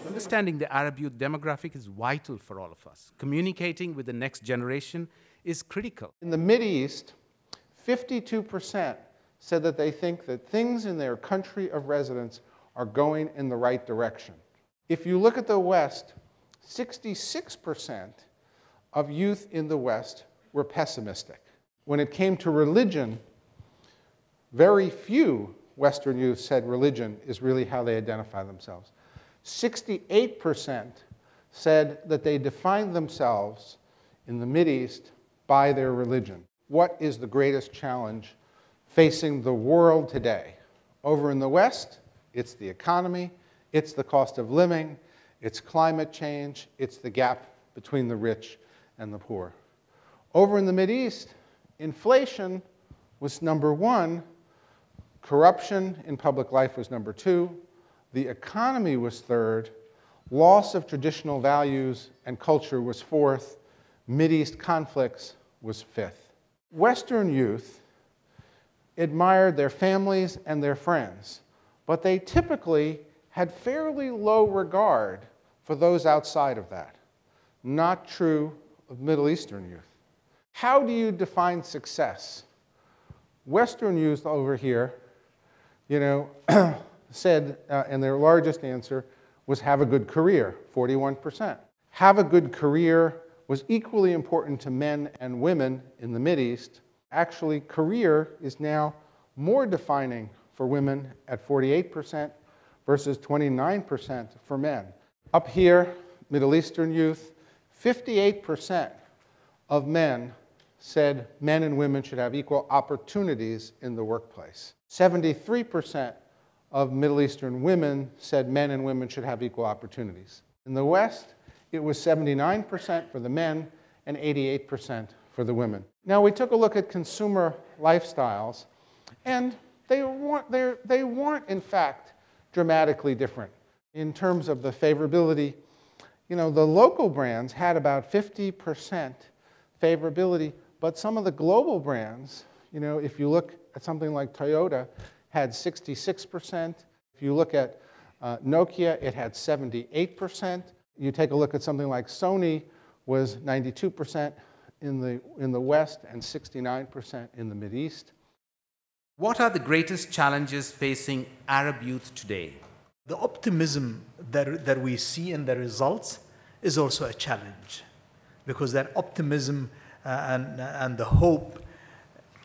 Understanding the Arab youth demographic is vital for all of us. Communicating with the next generation is critical. In the Mideast, 52% said that they think that things in their country of residence are going in the right direction. If you look at the West, 66% of youth in the West were pessimistic. When it came to religion, very few Western youth said religion is really how they identify themselves. 68% said that they defined themselves in the Mideast by their religion. What is the greatest challenge facing the world today? Over in the West, it's the economy, it's the cost of living, it's climate change, it's the gap between the rich and the poor. Over in the Mideast, inflation was number one, corruption in public life was number two, the economy was third, loss of traditional values and culture was fourth, Mideast conflicts was fifth. Western youth admired their families and their friends, but they typically had fairly low regard for those outside of that. Not true of Middle Eastern youth. How do you define success? Western youth over here, said, and their largest answer was have a good career, 41%. Have a good career was equally important to men and women in the Mideast. Actually, career is now more defining for women at 48% versus 29% for men. Up here, Middle Eastern youth, 58% of men said men and women should have equal opportunities in the workplace. 73% of Middle Eastern women said men and women should have equal opportunities. In the West, it was 79% for the men and 88% for the women. Now, we took a look at consumer lifestyles, and they weren't, in fact, dramatically different. In terms of the favorability, the local brands had about 50% favorability, but some of the global brands, if you look at something like Toyota, had 66%. If you look at Nokia, it had 78%. You take a look at something like Sony, was 92% in the West and 69% in the Mideast. What are the greatest challenges facing Arab youth today? The optimism that we see in the results is also a challenge, because that optimism and the hope,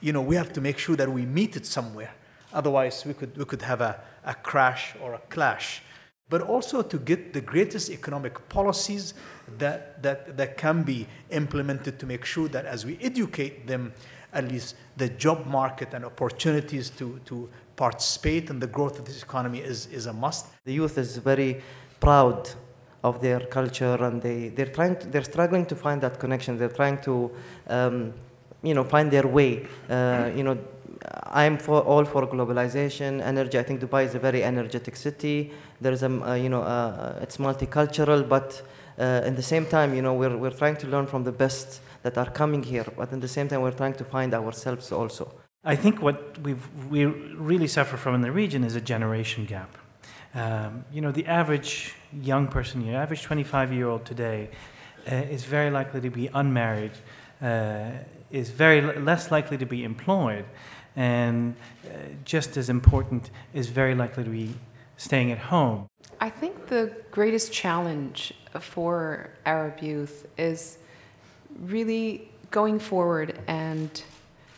we have to make sure that we meet it somewhere. Otherwise, we could have a crash or a clash. But also to get the greatest economic policies that can be implemented to make sure that as we educate them, at least the job market and opportunities to participate in the growth of this economy is a must. The youth is very proud of their culture, and they're struggling to find that connection. They're trying to find their way. I'm all for globalization, energy. I think Dubai is a very energetic city. There's it's multicultural, but at the same time, we're trying to learn from the best that are coming here. But at the same time, we're trying to find ourselves also. I think what we really suffer from in the region is a generation gap. The average young person, the average 25-year-old today, is very likely to be unmarried, is very less likely to be employed, and just as important, is very likely to be staying at home. I think the greatest challenge for Arab youth is really going forward and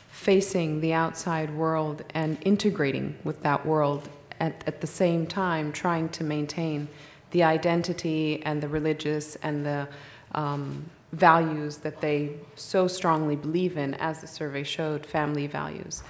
facing the outside world and integrating with that world, at the same time trying to maintain the identity and the religious and the values that they so strongly believe in, as the survey showed, family values.